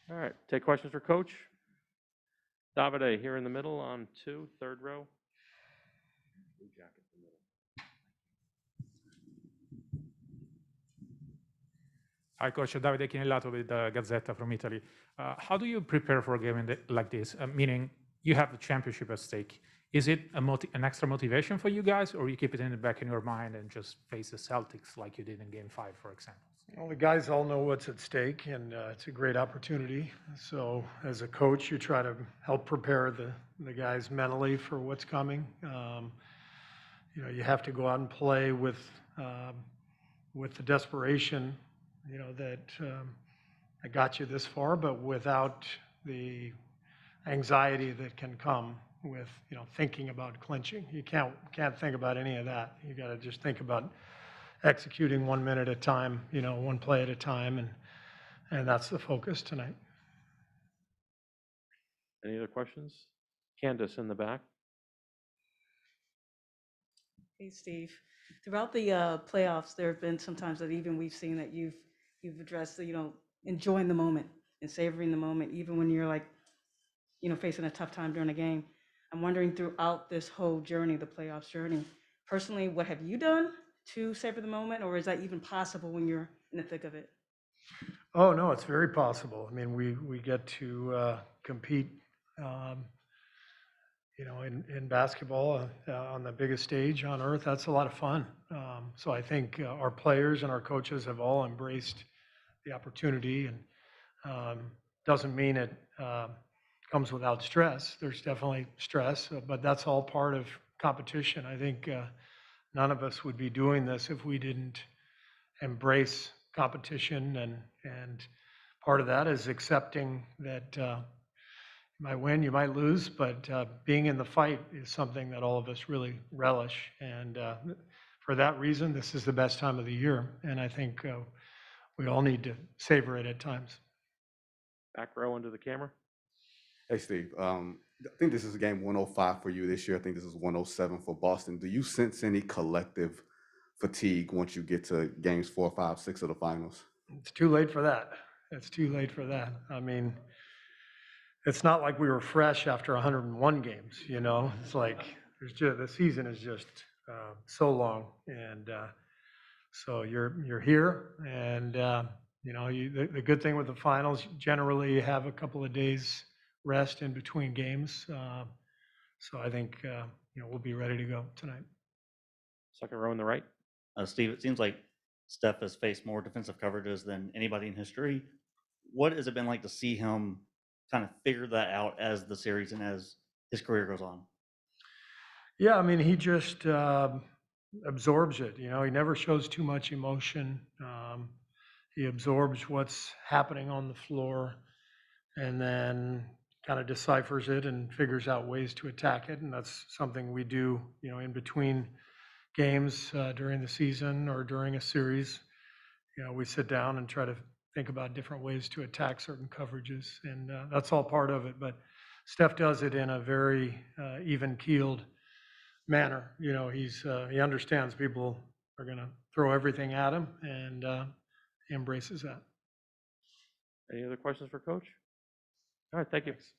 All right, take questions for Coach. Davide here in the middle on 2, third row. Blue jacket in the middle. Hi, Coach. Davide Chinellato with the Gazzetta from Italy. How do you prepare for a game like this? Meaning, you have the championship at stake. Is it an extra motivation for you guys, or you keep it in the back in your mind and just face the Celtics like you did in Game 5, for example? Well, the guys all know what's at stake, and it's a great opportunity. So, as a coach, you try to help prepare the guys mentally for what's coming. You have to go out and play with the desperation, that I got you this far, but without the anxiety that can come with, thinking about clinching. You can't think about any of that. You got to just think about executing 1 minute at a time, one play at a time, and that's the focus tonight. Any other questions? Candace in the back. Hey, Steve. Throughout the playoffs, there have been some times that even we've seen that you've addressed, enjoying the moment and savoring the moment, even when you're facing a tough time during a game. I'm wondering, throughout this whole journey, the playoffs journey, personally, what have you done to savor the moment, or is that even possible when you're in the thick of it? Oh, no, it's very possible. I mean, we get to compete, in basketball on the biggest stage on earth. That's a lot of fun. So I think our players and our coaches have all embraced the opportunity, and doesn't mean it comes without stress. There's definitely stress, but that's all part of competition. I think none of us would be doing this if we didn't embrace competition, and part of that is accepting that you might win, you might lose, but being in the fight is something that all of us really relish. And for that reason, this is the best time of the year, and I think we all need to savor it at times. Back row under the camera. Hey, Steve. I think this is game 105 for you this year. I think this is 107 for Boston. Do you sense any collective fatigue once you get to games 4, 5, 6 of the finals? It's too late for that. It's too late for that. I mean, it's not like we were fresh after 101 games, It's like the season is just so long, and so you're here, and the good thing with the finals, generally you have a couple of days rest in between games. So I think we'll be ready to go tonight. Second row on the right. Steve, it seems like Steph has faced more defensive coverages than anybody in history. What has it been like to see him kind of figure that out as the series and as his career goes on? Yeah, I mean, he just absorbs it. He never shows too much emotion. He absorbs what's happening on the floor, and then kind of deciphers it and figures out ways to attack it. And that's something we do, in between games during the season or during a series. We sit down and try to think about different ways to attack certain coverages, and that's all part of it. But Steph does it in a very even-keeled manner. He understands people are going to throw everything at him, and he embraces that. Any other questions for Coach? All right, thank you. Thanks.